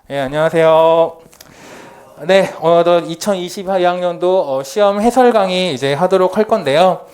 네, 안녕하세요. 네, 오늘도 2022학년도 시험 해설 강의 이제 하도록 할 건데요.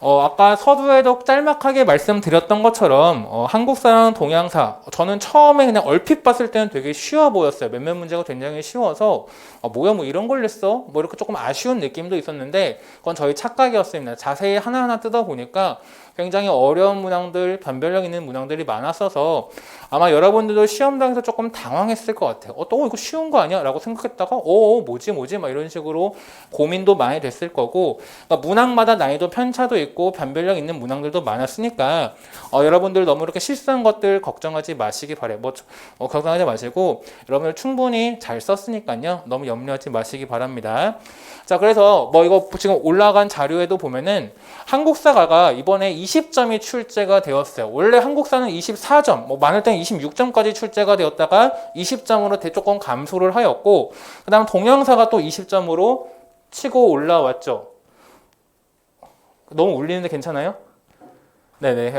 아까 서두에도 짤막하게 말씀드렸던 것처럼 한국사랑 동양사 저는 처음에 그냥 얼핏 봤을 때는 되게 쉬워 보였어요. 몇몇 문제가 굉장히 쉬워서 뭐야 뭐 이런 걸 냈어? 뭐 이렇게 조금 아쉬운 느낌도 있었는데 그건 저희 착각이었습니다. 자세히 하나하나 뜯어보니까 굉장히 어려운 문항들, 변별력 있는 문항들이 많았어서 아마 여러분들도 시험장에서 조금 당황했을 것 같아요. 또 이거 쉬운 거 아니야? 라고 생각했다가 뭐지 막 이런 식으로 고민도 많이 됐을 거고, 그러니까 문항마다 난이도 편차도 있고 변별력 있는 문항들도 많았으니까 여러분들 너무 이렇게 실수한 것들 걱정하지 마시기 바래요. 걱정하지 마시고 여러분들 충분히 잘 썼으니까요. 너무 염려하지 마시기 바랍니다. 자, 그래서 이거 지금 올라간 자료에도 보면은 한국사가가 이번에 20점이 출제가 되었어요. 원래 한국사는 24점, 많을 때는 26점까지 출제가 되었다가 20점으로 조금 감소를 하였고, 그 다음 동양사가 또 20점으로 치고 올라왔죠. 너무 울리는데 괜찮아요? 네네,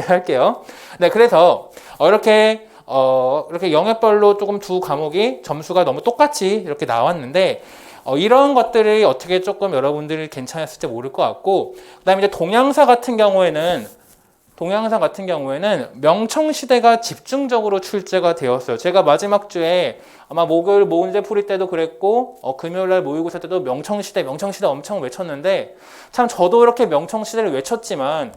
할게요. 네, 그래서 이렇게 영역별로 조금 두 과목이 점수가 너무 똑같이 이렇게 나왔는데, 이런 것들이 어떻게 조금 여러분들이 괜찮았을지 모를 것 같고, 그 다음에 이제 동양사 같은 경우에는 명청시대가 집중적으로 출제가 되었어요. 제가 마지막 주에 아마 목요일 모의고사 풀이 때도 그랬고 금요일날 모의고사 때도 명청시대 엄청 외쳤는데, 참 저도 이렇게 명청시대를 외쳤지만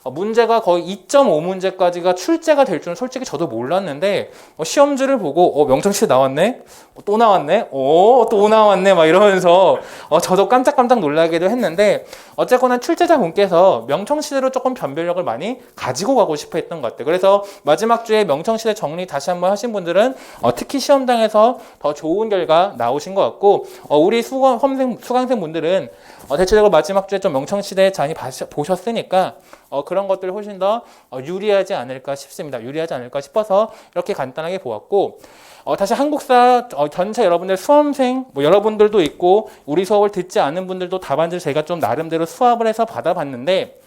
문제가 거의 2.5문제까지가 출제가 될 줄은 솔직히 저도 몰랐는데 시험지를 보고 명청시대 나왔네? 또 나왔네? 또 나왔네? 막 이러면서 저도 깜짝깜짝 놀라기도 했는데, 어쨌거나 출제자분께서 명청시대로 조금 변별력을 많이 가지고 가고 싶어 했던 것 같아요. 그래서 마지막 주에 명청시대 정리 다시 한번 하신 분들은 특히 시험장에서 더 좋은 결과 나오신 것 같고, 우리 수강생 분들은 대체적으로 마지막 주에 좀 명청시대 많이 보셨으니까 그런 것들 훨씬 더 유리하지 않을까 싶습니다. 유리하지 않을까 싶어서 이렇게 간단하게 보았고, 다시 한국사 전체 여러분들 수험생 여러분들도 있고 우리 수업을 듣지 않은 분들도 답안지를 제가 좀 나름대로 수합을 해서 받아봤는데,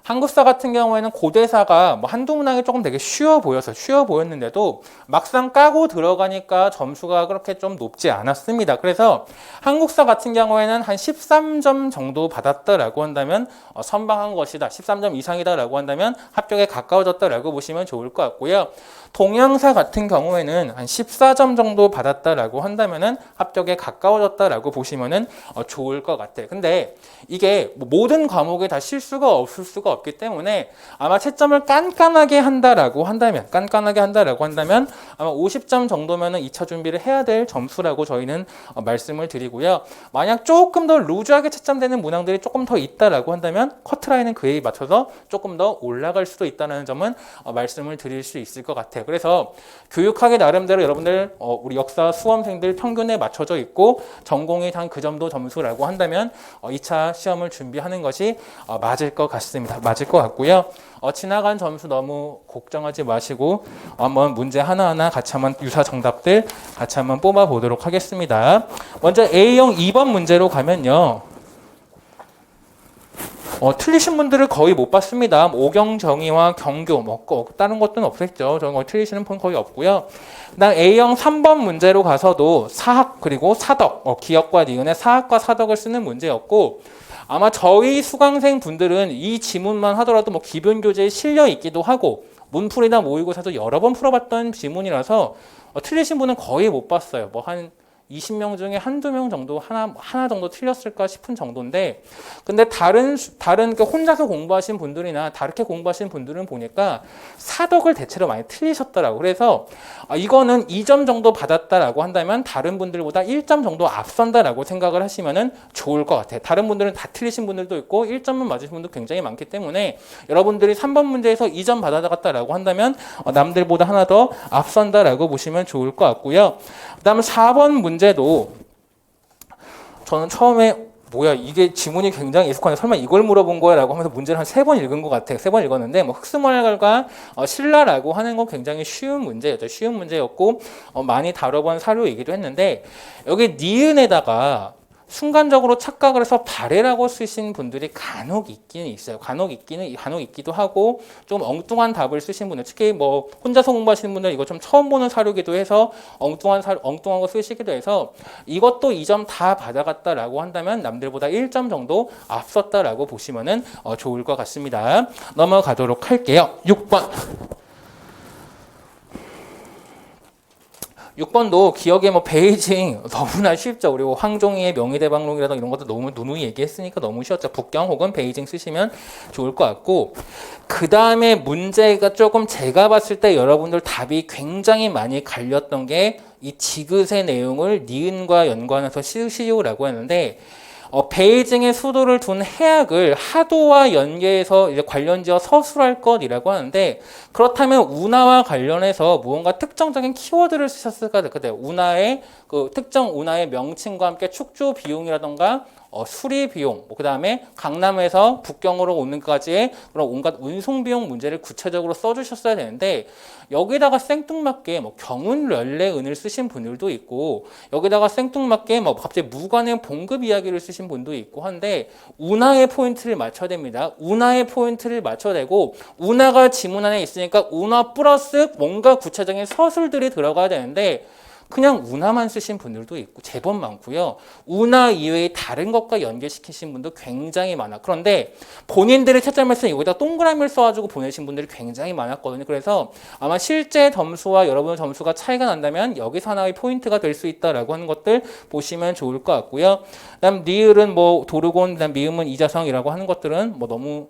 한국사 같은 경우에는 고대사가 한두 문항이 조금 되게 쉬워 보였는데도 막상 까고 들어가니까 점수가 그렇게 좀 높지 않았습니다. 그래서 한국사 같은 경우에는 한 13점 정도 받았다라고 한다면 선방한 것이다. 13점 이상이다라고 한다면 합격에 가까워졌다라고 보시면 좋을 것 같고요. 동양사 같은 경우에는 한 14점 정도 받았다라고 한다면은 합격에 가까워졌다라고 보시면은 좋을 것 같아요. 근데 이게 모든 과목에 다 실수가 없을 수가 없기 때문에 아마 채점을 깐깐하게 한다라고 한다면 아마 50점 정도면은 2차 준비를 해야 될 점수라고 저희는 말씀을 드리고요. 만약 조금 더 루즈하게 채점되는 문항들이 조금 더 있다라고 한다면 커트라인은 그에 맞춰서 조금 더 올라갈 수도 있다는 점은 말씀을 드릴 수 있을 것 같아요. 그래서 교육학이 나름대로 여러분들 우리 역사 수험생들 평균에 맞춰져 있고 전공이 단 그 정도 점수라고 한다면 2차 시험을 준비하는 것이 맞을 것 같습니다. 맞을 것 같고요. 지나간 점수 너무 걱정하지 마시고 한번 문제 하나하나 같이 한번 유사 정답들 같이 한번 뽑아 보도록 하겠습니다. 먼저 A형 2번 문제로 가면요. 틀리신 분들을 거의 못 봤습니다. 오경정의와 경교, 다른 것들은 없었죠. 저는 틀리시는 분 거의 없고요. 그다음 A형 3번 문제로 가서도 사학 그리고 사덕, 기역과 니은의 사학과 사덕을 쓰는 문제였고, 아마 저희 수강생 분들은 이 지문만 하더라도 기본 교재에 실려 있기도 하고 문풀이나 모의고사도 여러 번 풀어봤던 지문이라서 틀리신 분은 거의 못 봤어요. 한 20명 중에 한두 명 정도 하나 정도 틀렸을까 싶은 정도인데, 근데 다른 혼자서 공부하신 분들이나 다르게 공부하신 분들은 보니까 사덕을 대체로 많이 틀리셨더라고요. 그래서 이거는 2점 정도 받았다라고 한다면 다른 분들보다 1점 정도 앞선다라고 생각을 하시면 좋을 것 같아요. 다른 분들은 다 틀리신 분들도 있고 1점만 맞으신 분도 굉장히 많기 때문에 여러분들이 3번 문제에서 2점 받아갔다라고 한다면 남들보다 하나 더 앞선다라고 보시면 좋을 것 같고요. 그 다음 4번 문제도 저는 처음에 이게 지문이 굉장히 익숙한데 설마 이걸 물어본 거야? 라고 하면서 문제를 한 3번 읽은 것 같아요. 3번 읽었는데 흑수말갈과 신라라고 하는 건 굉장히 쉬운 문제였고 많이 다뤄본 사료이기도 했는데, 여기 니은에다가 순간적으로 착각을 해서 발해라고 쓰신 분들이 간혹 있기는 있어요. 간혹 있기도 하고 좀 엉뚱한 답을 쓰신 분들, 특히 뭐 혼자서 공부하시는 분들 이거 좀 처음 보는 사료기도 해서 엉뚱한 거 쓰시기도 해서 이것도 2점 다 받아갔다라고 한다면 남들보다 1점 정도 앞섰다라고 보시면은 좋을 것 같습니다. 넘어가도록 할게요. 6번. 6번도 기억에 뭐 베이징 너무나 쉽죠. 그리고 황종이의 명의대방론이라든가 이런 것도 너무 누누이 얘기했으니까 너무 쉬웠죠. 북경 혹은 베이징 쓰시면 좋을 것 같고, 그 다음에 문제가 조금 제가 봤을 때 여러분들 답이 굉장히 많이 갈렸던 게 이 지그세 내용을 니은과 연관해서 쓰시오라고 했는데, 베이징의 수도를 둔 해악을 하도와 연계해서 이제 관련지어 서술할 것이라고 하는데, 그렇다면 운하와 관련해서 무언가 특정적인 키워드를 쓰셨을까? 운하의 그 특정 운하의 명칭과 함께 축조 비용이라던가 수리 비용, 그 다음에 강남에서 북경으로 오는 것까지의 그런 온갖 운송 비용 문제를 구체적으로 써주셨어야 되는데, 여기다가 생뚱맞게 뭐 경운련례은을 쓰신 분들도 있고, 여기다가 생뚱맞게 뭐 갑자기 무관의 봉급 이야기를 쓰신 분도 있고 한데, 운하의 포인트를 맞춰야 됩니다. 운하의 포인트를 맞춰야 되고, 운하가 지문 안에 있으니까 운하 플러스 뭔가 구체적인 서술들이 들어가야 되는데, 그냥 운하만 쓰신 분들도 있고 제법 많고요. 운하 이외의 다른 것과 연계시키신 분도 굉장히 많아. 그런데 본인들의 채점을 쓰는 여기다 동그라미를 써가지고 보내신 분들이 굉장히 많았거든요. 그래서 아마 실제 점수와 여러분의 점수가 차이가 난다면 여기서 하나의 포인트가 될 수 있다라고 하는 것들 보시면 좋을 것 같고요. 그다음 니을은 뭐 도르곤, 그다음 미음은 이자성이라고 하는 것들은 뭐 너무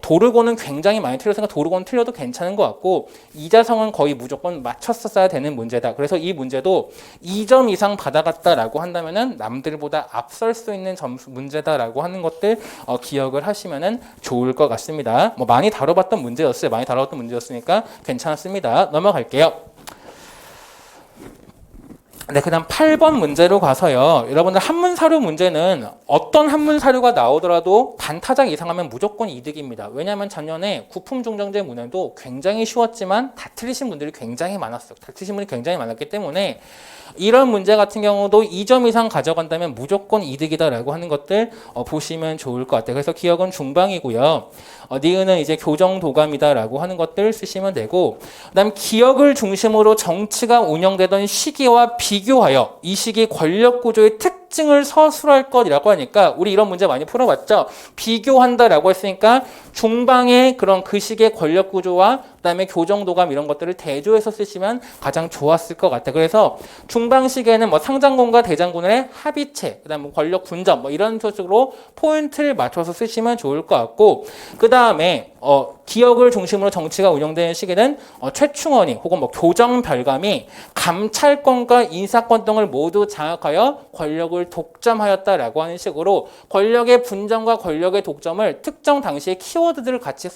도르곤은 굉장히 많이 틀렸으니까 도르곤 틀려도 괜찮은 것 같고, 이자성은 거의 무조건 맞췄었어야 되는 문제다. 그래서 이 문제도 2점 이상 받아갔다라고 한다면은 남들보다 앞설 수 있는 점수 문제다라고 하는 것들 기억을 하시면은 좋을 것 같습니다. 뭐 많이 다뤄봤던 문제였어요. 많이 다뤄봤던 문제였으니까 괜찮았습니다. 넘어갈게요. 네, 그 다음 8번 문제로 가서요. 여러분들 한문 사료 문제는 어떤 한문 사료가 나오더라도 반타작 이상하면 무조건 이득입니다. 왜냐하면 작년에 구품중정제 문제도 굉장히 쉬웠지만 다 틀리신 분들이 굉장히 많았어요. 다 틀리신 분들이 굉장히 많았기 때문에 이런 문제 같은 경우도 2점 이상 가져간다면 무조건 이득이다라고 하는 것들 보시면 좋을 것 같아요. 그래서 기억은 중방이고요. 니은은 이제 교정도감이다라고 하는 것들 쓰시면 되고, 그다음 기억을 중심으로 정치가 운영되던 시기와 비교하여 이 시기 권력 구조의 특징을 서술할 것이라고 하니까 우리 이런 문제 많이 풀어봤죠. 비교한다라고 했으니까 중방의 그런 그 시기의 권력 구조와 그다음에 교정도감 이런 것들을 대조해서 쓰시면 가장 좋았을 것 같아요. 그래서 중방 시기에는 뭐 상장군과 대장군의 합의체, 그다음 뭐 권력 분점 뭐 이런 식으로 포인트를 맞춰서 쓰시면 좋을 것 같고, 그다음에 기억을 중심으로 정치가 운영되는 시기는 최충원이 혹은 뭐 교정별감이 감찰권과 인사권 등을 모두 장악하여 권력을 독점하였다라고 하는 식으로 권력의 분점과 권력의 독점을 특정 당시의 키워드들을 같이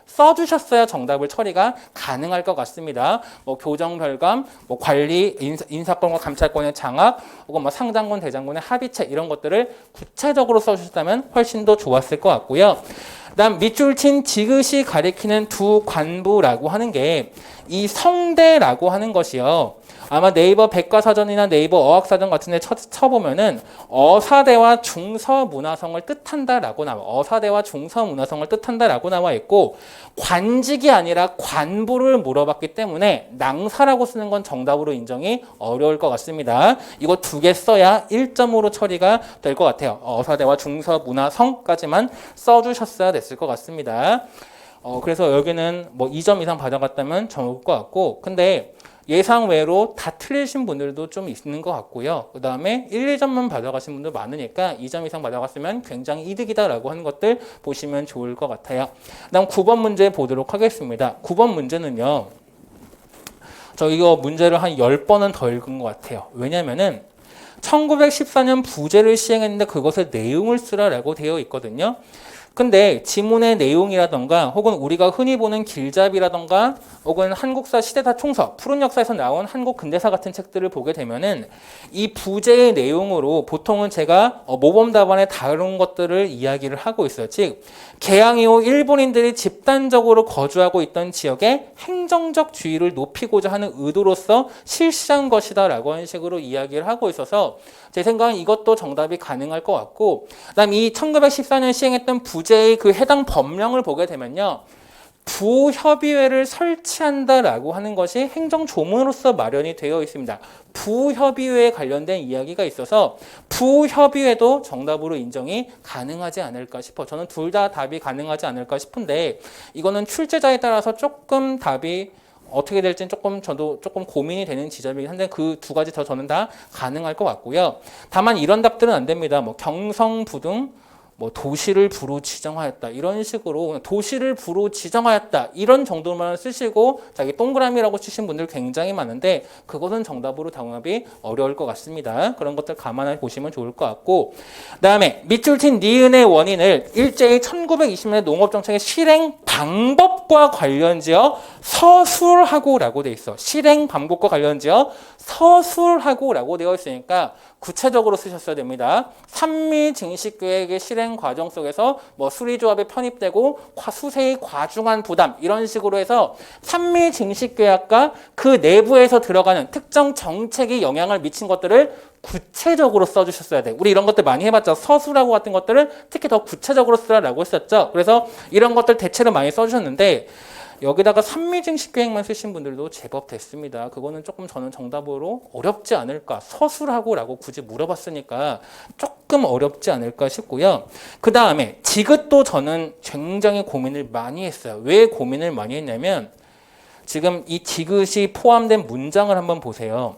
써주셨어야 정답을 처리가 가능할 것 같습니다. 뭐 교정별감, 뭐 관리, 인사권과 감찰권의 장악, 혹은 뭐 상장군, 대장군의 합의체 이런 것들을 구체적으로 써주셨다면 훨씬 더 좋았을 것 같고요. 그다음 밑줄 친 지그시 가리키는 두 관부라고 하는 게 이 성대라고 하는 것이요. 아마 네이버 백과사전이나 네이버 어학사전 같은 데 쳐보면은 어사대와 중서문화성을 뜻한다라고 나와. 어사대와 중서문화성을 뜻한다라고 나와 있고, 관직이 아니라 관부를 물어봤기 때문에 낭사라고 쓰는 건 정답으로 인정이 어려울 것 같습니다. 이거 두 개 써야 1점으로 처리가 될 것 같아요. 어사대와 중서문화성까지만 써주셨어야 됐을 것 같습니다. 그래서 여기는 뭐 2점 이상 받아갔다면 좋을 것 같고, 근데 예상 외로 다 틀리신 분들도 좀 있는 것 같고요. 그 다음에 1, 2점만 받아가신 분들 많으니까 2점 이상 받아갔으면 굉장히 이득이다라고 하는 것들 보시면 좋을 것 같아요. 그 다음 9번 문제 보도록 하겠습니다. 9번 문제는요. 저 이거 문제를 한 10번은 더 읽은 것 같아요. 왜냐면은 1914년 부제를 시행했는데 그것의 내용을 쓰라라고 되어 있거든요. 근데 지문의 내용이라던가 혹은 우리가 흔히 보는 길잡이라던가 혹은 한국사 시대사 총서, 푸른 역사에서 나온 한국 근대사 같은 책들을 보게 되면은 이 부제의 내용으로 보통은 제가 모범 답안에 다룬 것들을 이야기를 하고 있어요. 즉 개항 이후 일본인들이 집단적으로 거주하고 있던 지역의 행정적 주의를 높이고자 하는 의도로서 실시한 것이다라고 하는 식으로 이야기를 하고 있어서 제 생각은 이것도 정답이 가능할 것 같고, 그다음 이 1914년 시행했던 부제의 그 해당 법령을 보게 되면요. 부협의회를 설치한다라고 하는 것이 행정조문으로서 마련이 되어 있습니다. 부협의회에 관련된 이야기가 있어서 부협의회도 정답으로 인정이 가능하지 않을까 싶어. 저는 둘 다 답이 가능하지 않을까 싶은데 이거는 출제자에 따라서 조금 답이 어떻게 될지는 저도 조금 고민이 되는 지점이긴 한데 그 두 가지 저는 다 가능할 것 같고요. 다만 이런 답들은 안 됩니다. 뭐 경성부등 도시를 부로 지정하였다 이런 식으로 도시를 부로 지정하였다 이런 정도만 쓰시고 자기 동그라미라고 치신 분들 굉장히 많은데 그것은 정답으로 당합이 어려울 것 같습니다. 그런 것들 감안해 보시면 좋을 것 같고, 그다음에 밑줄 친 니은의 원인을 일제히 1920년의 농업정책의 실행 방법과 관련지어 서술하고라고 돼 있어. 실행 방법과 관련지어 서술하고라고 되어 있으니까 구체적으로 쓰셨어야 됩니다. 산미 증식 계획의 실행 과정 속에서 수리조합에 편입되고 수세의 과중한 부담 이런 식으로 해서 산미 증식 계획과 그 내부에서 들어가는 특정 정책이 영향을 미친 것들을 구체적으로 써주셨어야 돼. 우리 이런 것들 많이 해봤죠. 서술하고 같은 것들을 특히 더 구체적으로 쓰라고 했었죠. 그래서 이런 것들 대체로 많이 써주셨는데 여기다가 산미증식 계획만 쓰신 분들도 제법 됐습니다. 그거는 조금 저는 정답으로 어렵지 않을까. 서술하고라고 굳이 물어봤으니까 조금 어렵지 않을까 싶고요. 그 다음에 지읒도 저는 굉장히 고민을 많이 했어요. 왜 고민을 많이 했냐면 지금 이 지읒이 포함된 문장을 한번 보세요.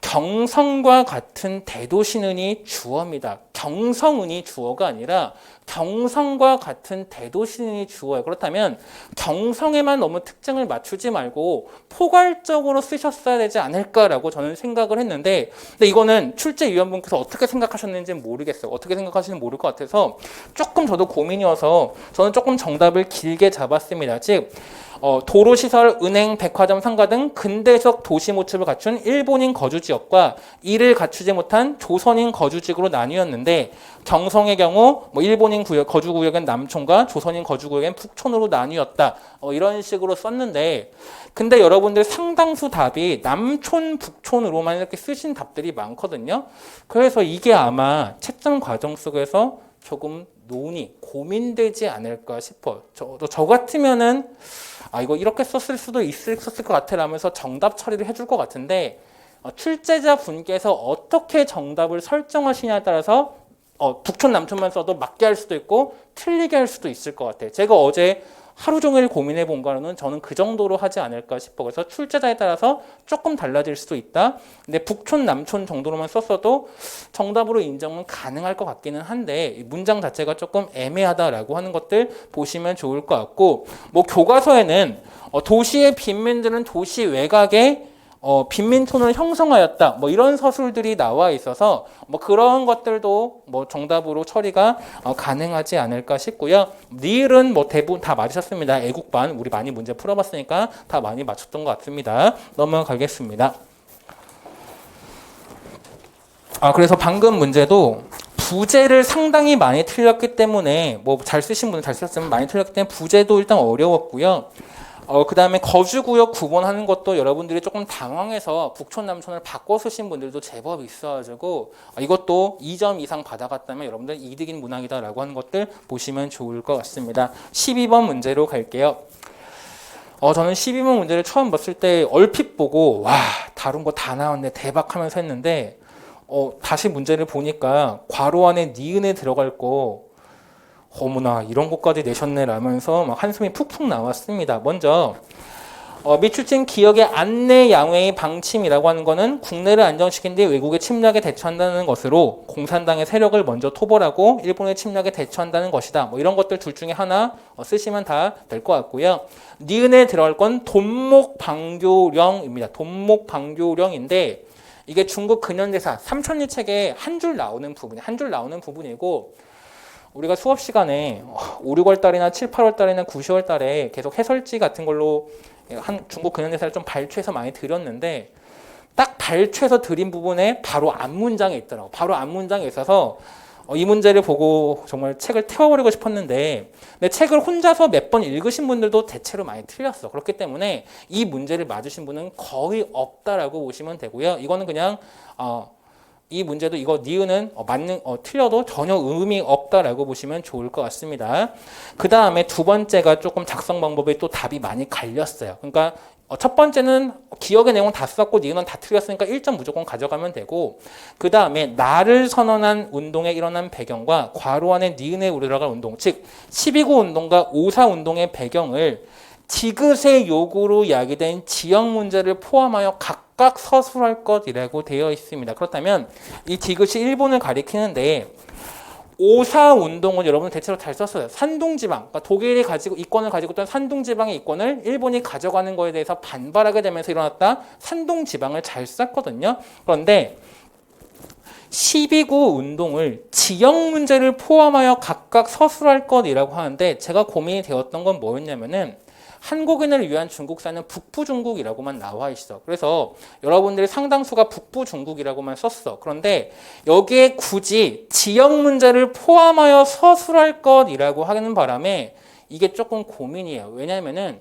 경성과 같은 대도시는이 주어입니다. 경성은이 주어가 아니라 경성과 같은 대도시는이 주어예요. 그렇다면 경성에만 너무 특징을 맞추지 말고 포괄적으로 쓰셨어야 되지 않을까라고 저는 생각을 했는데, 근데 이거는 출제위원분께서 어떻게 생각하셨는지는 모르겠어요. 어떻게 생각하시는지 모를 것 같아서 조금 저도 고민이어서 저는 조금 정답을 길게 잡았습니다. 즉 도로시설, 은행, 백화점, 상가 등 근대적 도시 모습을 갖춘 일본인 거주지역과 이를 갖추지 못한 조선인 거주지역으로 나뉘었는데 경성의 경우 일본인 거주구역은 남촌과 조선인 거주구역은 북촌으로 나뉘었다. 이런 식으로 썼는데 근데 여러분들 상당수 답이 남촌, 북촌으로만 이렇게 쓰신 답들이 많거든요. 그래서 이게 아마 채점 과정 속에서 조금 고민되지 않을까 싶어요. 저 같으면은 이거 이렇게 썼을 수도 있었을 것 같아 라면서 정답 처리를 해줄 것 같은데 출제자 분께서 어떻게 정답을 설정하시냐에 따라서 북촌 남촌만 써도 맞게 할 수도 있고 틀리게 할 수도 있을 것 같아요. 제가 어제 하루 종일 고민해 본 거는 저는 그 정도로 하지 않을까 싶어. 그래서 출제자에 따라서 조금 달라질 수도 있다. 근데 북촌, 남촌 정도로만 썼어도 정답으로 인정은 가능할 것 같기는 한데 문장 자체가 조금 애매하다라고 하는 것들 보시면 좋을 것 같고, 교과서에는 도시의 빈민들은 도시 외곽에 빈민촌을 형성하였다. 이런 서술들이 나와 있어서 그런 것들도 정답으로 처리가 가능하지 않을까 싶고요. 니을은 대부분 다 맞으셨습니다. 애국반 우리 많이 문제 풀어봤으니까 다 많이 맞췄던 것 같습니다. 넘어가겠습니다. 그래서 방금 문제도 부제를 상당히 많이 틀렸기 때문에 잘 쓰신 분은 잘 쓰셨지만 많이 틀렸기 때문에 부제도 일단 어려웠고요. 그 다음에 거주구역 구분하는 것도 여러분들이 조금 당황해서 북촌, 남촌을 바꿔 쓰신 분들도 제법 있어가지고 이것도 2점 이상 받아갔다면 여러분들 이득인 문항이다라고 하는 것들 보시면 좋을 것 같습니다. 12번 문제로 갈게요. 저는 12번 문제를 처음 봤을 때 얼핏 보고 와 다룬 거 다 나왔네 대박 하면서 했는데 다시 문제를 보니까 괄호 안에 니은에 들어갈 거 어머나 이런 것까지 내셨네 라면서 한숨이 푹푹 나왔습니다. 먼저 밑줄친 기역의 안내 양회의 방침이라고 하는 것은 국내를 안정시킨 뒤 외국의 침략에 대처한다는 것으로 공산당의 세력을 먼저 토벌하고 일본의 침략에 대처한다는 것이다. 이런 것들 둘 중에 하나 쓰시면 다 될 것 같고요. 니은에 들어갈 건 돈목방교령입니다. 돈목방교령인데 이게 중국 근현대사 삼천리 책에 한 줄 나오는 부분이고 우리가 수업 시간에 5, 6월 달이나 7, 8월 달이나 9, 10월 달에 계속 해설지 같은 걸로 중국 근현대사를 좀 발췌해서 많이 드렸는데 딱 발췌해서 드린 부분에 바로 앞문장에 있더라고. 바로 앞문장에 있어서 이 문제를 보고 정말 책을 태워버리고 싶었는데 내 책을 혼자서 몇 번 읽으신 분들도 대체로 많이 틀렸어. 그렇기 때문에 이 문제를 맞으신 분은 거의 없다라고 보시면 되고요. 이거는 그냥 이 문제도 이거 니은은 틀려도 전혀 의미 없다라고 보시면 좋을 것 같습니다. 그 다음에 두 번째가 조금 작성 방법에 또 답이 많이 갈렸어요. 그러니까 첫 번째는 기억의 내용 다 썼고 니은은 다 틀렸으니까 1점 무조건 가져가면 되고 그 다음에 나를 선언한 운동에 일어난 배경과 괄호 안에 니은에 들어갈 운동 즉 12구 운동과 5.4 운동의 배경을 디귿의 요구로 야기된 지역 문제를 포함하여 각각 서술할 것이라고 되어 있습니다. 그렇다면 이 디귿이 일본을 가리키는데 5.4 운동은 여러분 대체로 잘 썼어요. 산둥지방, 그러니까 독일이 가지고 이권을 가지고 있던 산둥지방의 이권을 일본이 가져가는 것에 대해서 반발하게 되면서 일어났다. 산둥지방을 잘 썼거든요. 그런데 12구 운동을 지역 문제를 포함하여 각각 서술할 것이라고 하는데 제가 고민이 되었던 건 뭐였냐면은 한국인을 위한 중국사는 북부 중국이라고만 나와 있어. 그래서 여러분들이 상당수가 북부 중국이라고만 썼어. 그런데 여기에 굳이 지역 문제를 포함하여 서술할 것이라고 하는 바람에 이게 조금 고민이에요. 왜냐하면은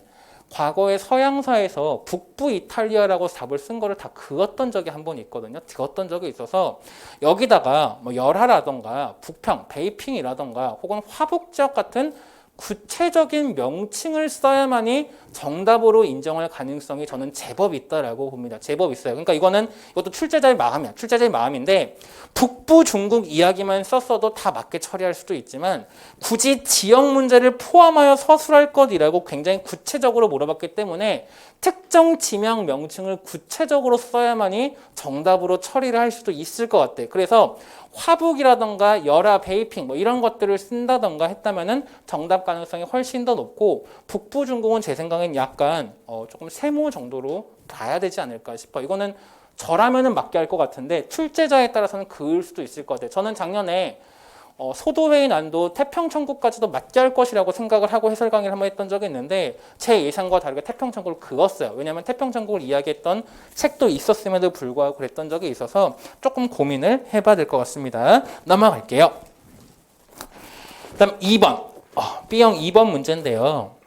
과거에 서양사에서 북부 이탈리아라고 답을 쓴 거를 다 그었던 적이 한 번 있거든요. 그었던 적이 있어서 여기다가 뭐 열하라던가 북평, 베이핑이라던가 혹은 화북지역 같은 구체적인 명칭을 써야만이 정답으로 인정할 가능성이 저는 제법 있다라고 봅니다. 제법 있어요. 그러니까 이것도 출제자의 마음이야. 출제자의 마음인데 북부 중국 이야기만 썼어도 다 맞게 처리할 수도 있지만 굳이 지역 문제를 포함하여 서술할 것이라고 굉장히 구체적으로 물어봤기 때문에 특정 지명 명칭을 구체적으로 써야만이 정답으로 처리를 할 수도 있을 것 같아요. 그래서 화북이라던가 열화, 베이핑 뭐 이런 것들을 쓴다던가 했다면은 정답 가능성이 훨씬 더 높고 북부 중국은 제 생각엔 약간 조금 세모 정도로 봐야 되지 않을까 싶어. 이거는 저라면은 맞게 할 것 같은데 출제자에 따라서는 그을 수도 있을 것 같아요. 저는 작년에 소도회의 난도 태평천국까지도 맞게 할 것이라고 생각을 하고 해설 강의를 한번 했던 적이 있는데 제 예상과 다르게 태평천국을 그었어요. 왜냐하면 태평천국을 이야기했던 책도 있었음에도 불구하고 그랬던 적이 있어서 조금 고민을 해봐야 될 것 같습니다. 넘어갈게요. 다음 2번 B형 2번 문제인데요.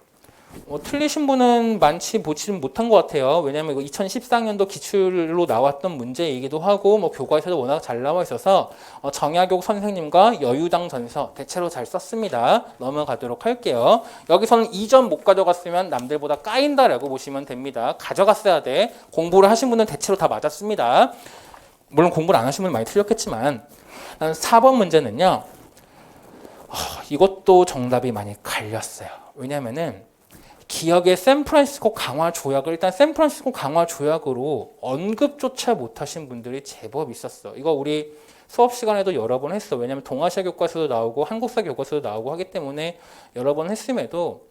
틀리신 분은 많지 보지는 못한 것 같아요. 왜냐하면 이거 2014년도 기출로 나왔던 문제이기도 하고 교과에서도 워낙 잘 나와 있어서 정약용 선생님과 여유당 전서 대체로 잘 썼습니다. 넘어가도록 할게요. 여기서는 2점 못 가져갔으면 남들보다 까인다라고 보시면 됩니다. 가져갔어야 돼. 공부를 하신 분은 대체로 다 맞았습니다. 물론 공부를 안 하신 분은 많이 틀렸겠지만 4번 문제는요. 이것도 정답이 많이 갈렸어요. 왜냐하면은 기억의 샌프란시스코 강화 조약을 일단 샌프란시스코 강화 조약으로 언급조차 못하신 분들이 제법 있었어. 이거 우리 수업 시간에도 여러 번 했어. 왜냐하면 동아시아 교과서도 나오고 한국사 교과서도 나오고 하기 때문에 여러 번 했음에도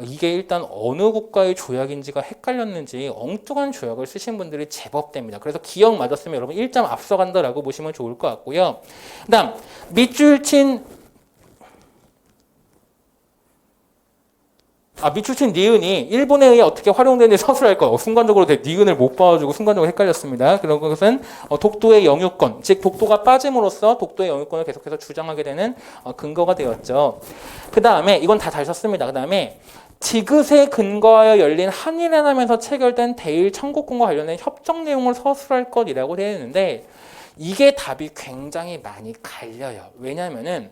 이게 일단 어느 국가의 조약인지가 헷갈렸는지 엉뚱한 조약을 쓰신 분들이 제법 됩니다. 그래서 기억 맞았으면 여러분 1점 앞서간다라고 보시면 좋을 것 같고요. 그 다음 밑줄친 밑줄친 니은이 일본에 의해 어떻게 활용되는지 서술할 거. 순간적으로 니은을 못 봐가지고 순간적으로 헷갈렸습니다. 그런 것은 독도의 영유권, 즉 독도가 빠짐으로써 독도의 영유권을 계속해서 주장하게 되는 근거가 되었죠. 그 다음에 이건 다 잘 썼습니다. 그 다음에 디귿에 근거하여 열린 한일연합에서 체결된 대일 청구권과 관련된 협정 내용을 서술할 것이라고 되어 있는데 이게 답이 굉장히 많이 갈려요. 왜냐하면은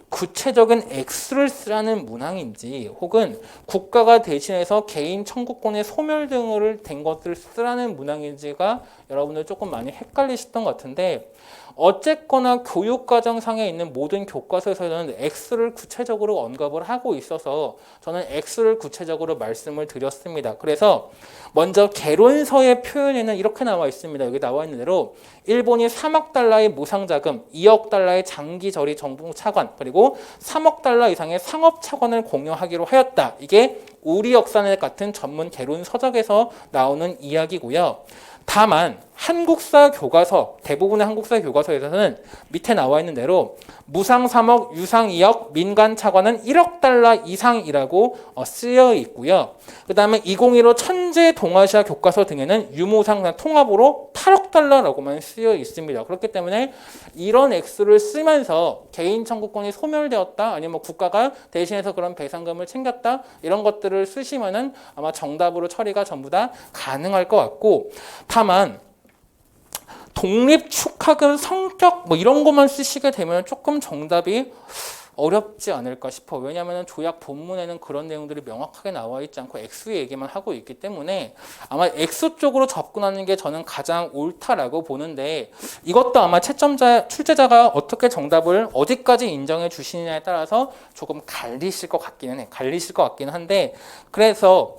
구체적인 X를 쓰라는 문항인지 혹은 국가가 대신해서 개인 청구권의 소멸 등을 된 것들을 쓰라는 문항인지가 여러분들 조금 많이 헷갈리셨던 것 같은데 어쨌거나 교육과정상에 있는 모든 교과서에서는 X를 구체적으로 언급을 하고 있어서 저는 X를 구체적으로 말씀을 드렸습니다. 그래서 먼저 개론서의 표현에는 이렇게 나와 있습니다. 여기 나와 있는 대로 일본이 3억 달러의 무상자금, 2억 달러의 장기저리 정부 차관, 그리고 3억 달러 이상의 상업 차관을 공유하기로 하였다. 이게 우리 역사넷 같은 전문 개론 서적에서 나오는 이야기고요. 다만 한국사 교과서, 대부분의 한국사 교과서에서는 밑에 나와 있는 대로 무상 3억, 유상 2억, 민간 차관은 1억 달러 이상이라고 쓰여 있고요. 그 다음에 2015 천재 동아시아 교과서 등에는 유무상 통합으로 8억 달러라고만 쓰여 있습니다. 그렇기 때문에 이런 액수를 쓰면서 개인 청구권이 소멸되었다, 아니면 뭐 국가가 대신해서 그런 배상금을 챙겼다, 이런 것들을 쓰시면은 아마 정답으로 처리가 전부 다 가능할 것 같고, 다만 독립축하금 성격 뭐 이런 것만 쓰시게 되면 조금 정답이 어렵지 않을까 싶어. 왜냐하면 조약 본문에는 그런 내용들이 명확하게 나와 있지 않고 액수 얘기만 하고 있기 때문에 아마 액수 쪽으로 접근하는 게 저는 가장 옳다라고 보는데, 이것도 아마 출제자가 어떻게 정답을 어디까지 인정해 주시느냐에 따라서 조금 갈리실 것 같기는 해. 갈리실 것 같기는 한데, 그래서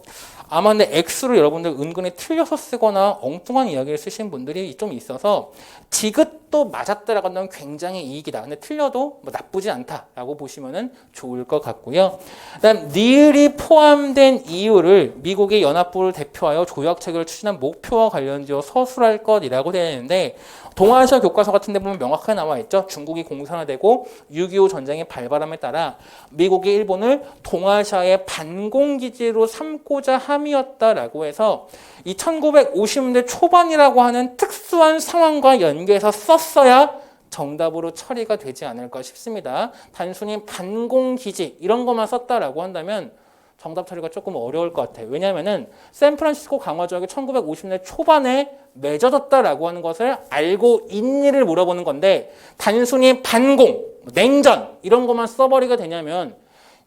아마 근데 액수를 여러분들 은근히 틀려서 쓰거나 엉뚱한 이야기를 쓰신 분들이 좀 있어서 디귿도 맞았다라고 하면 굉장히 이익이다. 근데 틀려도 뭐 나쁘지 않다라고 보시면 좋을 것 같고요. 그다음 니을이 포함된 이유를 미국의 연합부를 대표하여 조약책을 추진한 목표와 관련지어 서술할 것이라고 되어 있는데, 동아시아 교과서 같은 데 보면 명확하게 나와 있죠. 중국이 공산화되고 6.25 전쟁의 발발함에 따라 미국이 일본을 동아시아의 반공기지로 삼고자 함이었다라고 해서 이 1950년대 초반이라고 하는 특수한 상황과 연계해서 썼어야 정답으로 처리가 되지 않을까 싶습니다. 단순히 반공기지 이런 것만 썼다라고 한다면 정답 처리가 조금 어려울 것 같아요. 왜냐하면은 샌프란시스코 강화조약이 1950년대 초반에 맺어졌다라고 하는 것을 알고 있니를 물어보는 건데, 단순히 반공, 냉전 이런 것만 써버리게 되냐면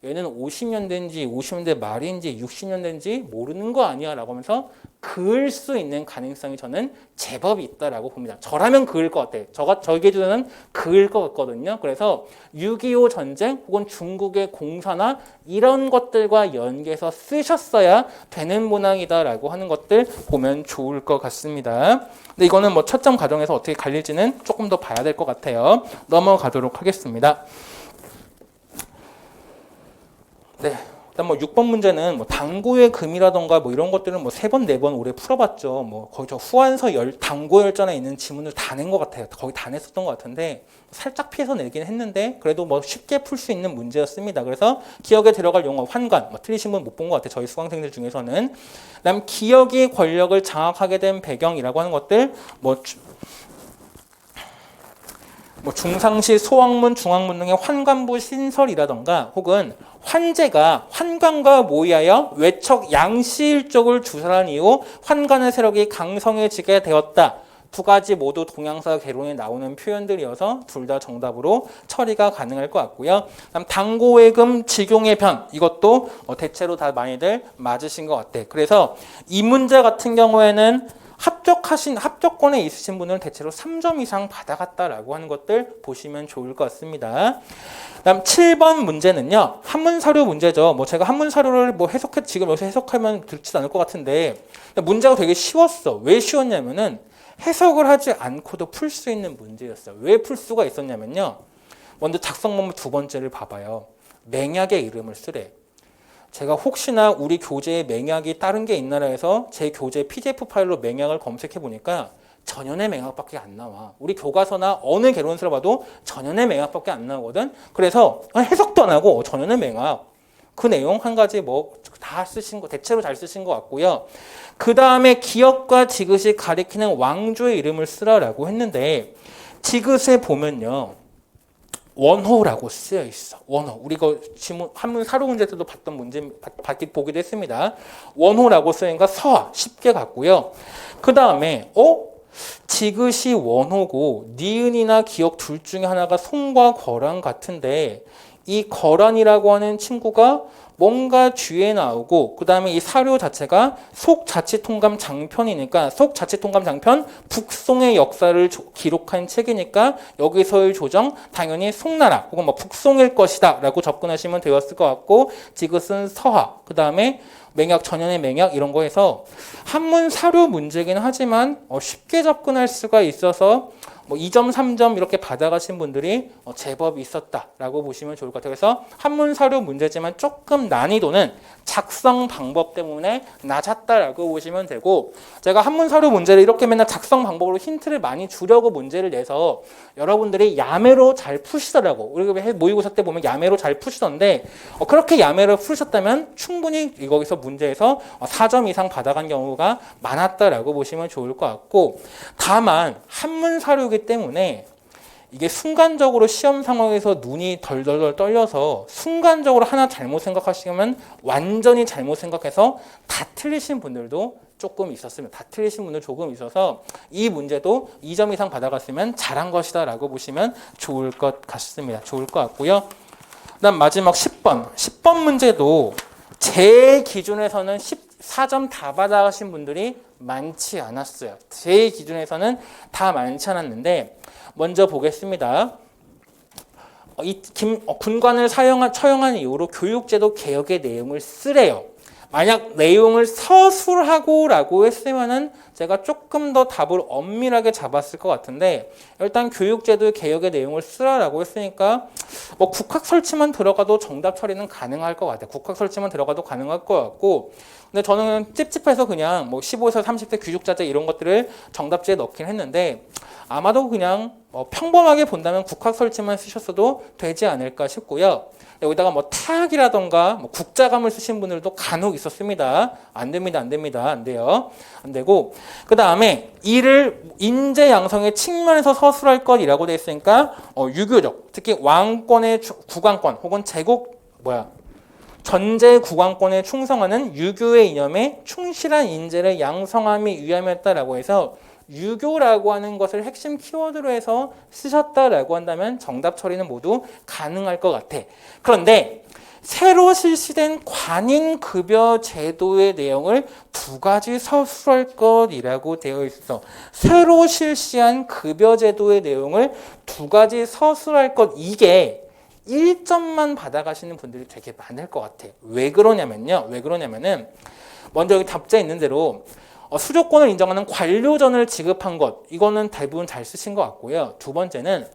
얘는 50년대인지 50년대 말인지 60년대인지 모르는 거 아니야 라고 하면서 그을 수 있는 가능성이 저는 제법 있다라고 봅니다. 저라면 그을 것 같아요. 저희 기준에는 그을 것 같거든요. 그래서 6.25 전쟁 혹은 중국의 공산화 이런 것들과 연계해서 쓰셨어야 되는 문항이다라고 하는 것들 보면 좋을 것 같습니다. 근데 이거는 뭐 채점 과정에서 어떻게 갈릴지는 조금 더 봐야 될 것 같아요. 넘어가도록 하겠습니다. 네. 일단 뭐 6번 문제는 뭐 당고의 금이라던가 뭐 이런 것들은 뭐 3번, 4번 올해 풀어봤죠. 뭐 거의 저 후한서 당고 열전에 있는 지문을 다 낸 것 같아요. 거의 다 냈었던 것 같은데 살짝 피해서 내긴 했는데 그래도 뭐 쉽게 풀 수 있는 문제였습니다. 그래서 기억에 들어갈 용어 환관, 뭐 틀리신 분 못 본 것 같아요. 저희 수강생들 중에서는. 그다음 기억이 권력을 장악하게 된 배경이라고 하는 것들 뭐 중상시 소왕문, 중앙문 등의 환관부 신설이라던가 혹은 환제가 환관과 모의하여 외척 양시일 쪽을 주설한 이후 환관의 세력이 강성해지게 되었다. 두 가지 모두 동양사 개론에 나오는 표현들이어서 둘 다 정답으로 처리가 가능할 것 같고요. 다음 당고의 금, 직용의 변 이것도 대체로 다 많이들 맞으신 것 같아요. 그래서 이 문제 같은 경우에는 합격권에 있으신 분은 대체로 3점 이상 받아갔다라고 하는 것들 보시면 좋을 것 같습니다. 다음 7번 문제는요. 한문 사료 문제죠. 뭐 제가 한문 사료를 뭐 지금 여기서 해석하면 듣지도 않을 것 같은데 문제가 되게 쉬웠어. 왜 쉬웠냐면은 해석을 하지 않고도 풀 수 있는 문제였어요. 왜 풀 수가 있었냐면요. 먼저 작성법문 두 번째를 봐봐요. 맹약의 이름을 쓰래. 제가 혹시나 우리 교재에 맹약이 다른 게 있나라 해서 제 교재 PDF 파일로 맹약을 검색해 보니까 전연의 맹약밖에 안 나와. 우리 교과서나 어느 개론서를 봐도 전연의 맹약밖에 안 나오거든. 그래서 해석도 안 하고 전연의 맹약 그 내용 한 가지 뭐 다 쓰신 거 대체로 잘 쓰신 것 같고요. 그 다음에 기억과 지긋이 가리키는 왕조의 이름을 쓰라라고 했는데 지긋에 보면요. 원호라고 쓰여 있어. 원호. 우리가 지문 한문 사료 문제 때도 봤던 문제 보기도 했습니다. 원호라고 쓰니까 서화 쉽게 갔고요. 그 다음에 지긋이 원호고 니은이나 기억 둘 중에 하나가 송과 거란 같은데 이 거란이라고 하는 친구가 뭔가 뒤에 나오고 그 다음에 이 사료 자체가 속자치통감 장편이니까 속자치통감 장편 북송의 역사를 기록한 책이니까 여기서의 조정 당연히 송나라 혹은 뭐 북송일 것이다 라고 접근하시면 되었을 것 같고 지긋은 서화 그 다음에 맹약, 전연의 맹약 이런 거 해서 한문 사료 문제긴 하지만 쉽게 접근할 수가 있어서 뭐 2점, 3점 이렇게 받아가신 분들이 제법 있었다라고 보시면 좋을 것 같아요. 그래서 한문 사료 문제지만 조금 난이도는 작성 방법 때문에 낮았다라고 보시면 되고, 제가 한문 사료 문제를 이렇게 맨날 작성 방법으로 힌트를 많이 주려고 문제를 내서 여러분들이 야매로 잘 푸시더라고. 우리가 모의고사 때 보면 야매로 잘 푸시던데 그렇게 야매로 푸셨다면 충분히 거기서 문제에서 4점 이상 받아간 경우가 많았다라고 보시면 좋을 것 같고, 다만 한문 사료이기 때문에 이게 순간적으로 시험 상황에서 눈이 덜덜덜 떨려서 순간적으로 하나 잘못 생각하시면 완전히 잘못 생각해서 다 틀리신 분들도 조금 있었습니다. 다 틀리신 분들 조금 있어서 이 문제도 2점 이상 받아갔으면 잘한 것이다 라고 보시면 좋을 것 같습니다. 좋을 것 같고요. 그다음 마지막 10번. 10번 문제도 제 기준에서는 14점 다 받아가신 분들이 많지 않았어요. 제 기준에서는 다 많지 않았는데 먼저 보겠습니다. 군관을 처형한 이후로 교육제도 개혁의 내용을 쓰래요. 만약 내용을 서술하고 라고 했으면은 제가 조금 더 답을 엄밀하게 잡았을 것 같은데, 일단 교육제도 개혁의 내용을 쓰라라고 했으니까 뭐 국학 설치만 들어가도 정답 처리는 가능할 것 같아요. 국학 설치만 들어가도 가능할 것 같고, 근데 저는 찝찝해서 그냥 뭐 15에서 30대 귀족자재 이런 것들을 정답지에 넣긴 했는데, 아마도 그냥 평범하게 본다면 국학 설치만 쓰셨어도 되지 않을까 싶고요. 여기다가 뭐 타학이라던가 뭐 국자감을 쓰신 분들도 간혹 있었습니다. 안 됩니다. 안 됩니다. 안 돼요. 안 되고, 그 다음에 이를 인재 양성의 측면에서 서술할 것이라고 되어 있으니까 유교적, 특히 왕권의 국왕권 혹은 전제 국왕권에 충성하는 유교의 이념에 충실한 인재를 양성함이 위함이었다라고 해서 유교라고 하는 것을 핵심 키워드로 해서 쓰셨다라고 한다면 정답 처리는 모두 가능할 것 같아. 그런데 새로 실시된 관인급여 제도의 내용을 두 가지 서술할 것이라고 되어 있어. 새로 실시한 급여 제도의 내용을 두 가지 서술할 것, 이게 1점만 받아가시는 분들이 되게 많을 것 같아. 왜 그러냐면은 먼저 여기 답자에 있는 대로 수조권을 인정하는 관료전을 지급한 것, 이거는 대부분 잘 쓰신 것 같고요. 두 번째는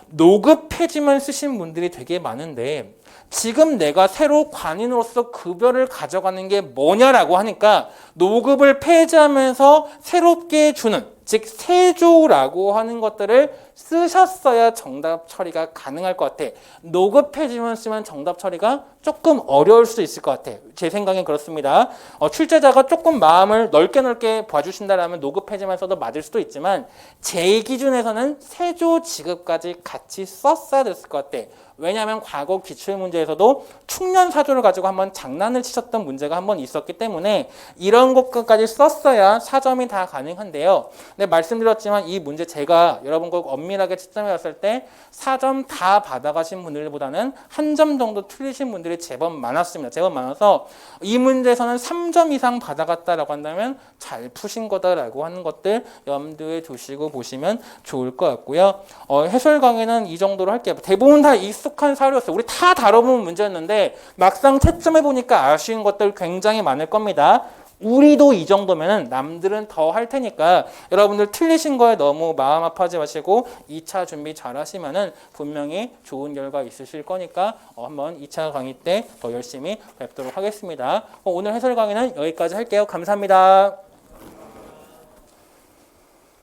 노급 폐지만 쓰신 분들이 되게 많은데, 지금 내가 새로 관인으로서 급여를 가져가는 게 뭐냐라고 하니까 노급을 폐지하면서 새롭게 주는, 즉 세조라고 하는 것들을 쓰셨어야 정답 처리가 가능할 것 같아. 노급 폐지만 쓰면 정답 처리가 조금 어려울 수도 있을 것 같아. 제 생각엔 그렇습니다. 출제자가 조금 마음을 넓게 봐주신다라면 노급 폐지만 써도 맞을 수도 있지만, 제 기준에서는 세조 지급까지 같이 썼어야 됐을 것 같아. 왜냐하면 과거 기출문제에서도 충년사조를 가지고 한번 장난을 치셨던 문제가 한번 있었기 때문에 이런 것까지 썼어야 4점이 다 가능한데요. 근데 말씀드렸지만 이 문제 제가 여러분 거 엄밀하게 채점해 봤을 때 4점 다 받아가신 분들보다는 한 점 정도 틀리신 분들이 제법 많았습니다. 제법 많아서 이 문제에서는 3점 이상 받아갔다라고 한다면 잘 푸신 거다라고 하는 것들 염두에 두시고 보시면 좋을 것 같고요. 해설 강의는 이 정도로 할게요. 대부분 다 익숙한 사료였어요. 우리 다 다뤄본 문제였는데 막상 채점해 보니까 아쉬운 것들 굉장히 많을 겁니다. 우리도 이 정도면은 남들은 더 할 테니까 여러분들 틀리신 거에 너무 마음 아파하지 마시고 2차 준비 잘 하시면은 분명히 좋은 결과 있으실 거니까 한번 2차 강의 때 더 열심히 뵙도록 하겠습니다. 오늘 해설 강의는 여기까지 할게요. 감사합니다.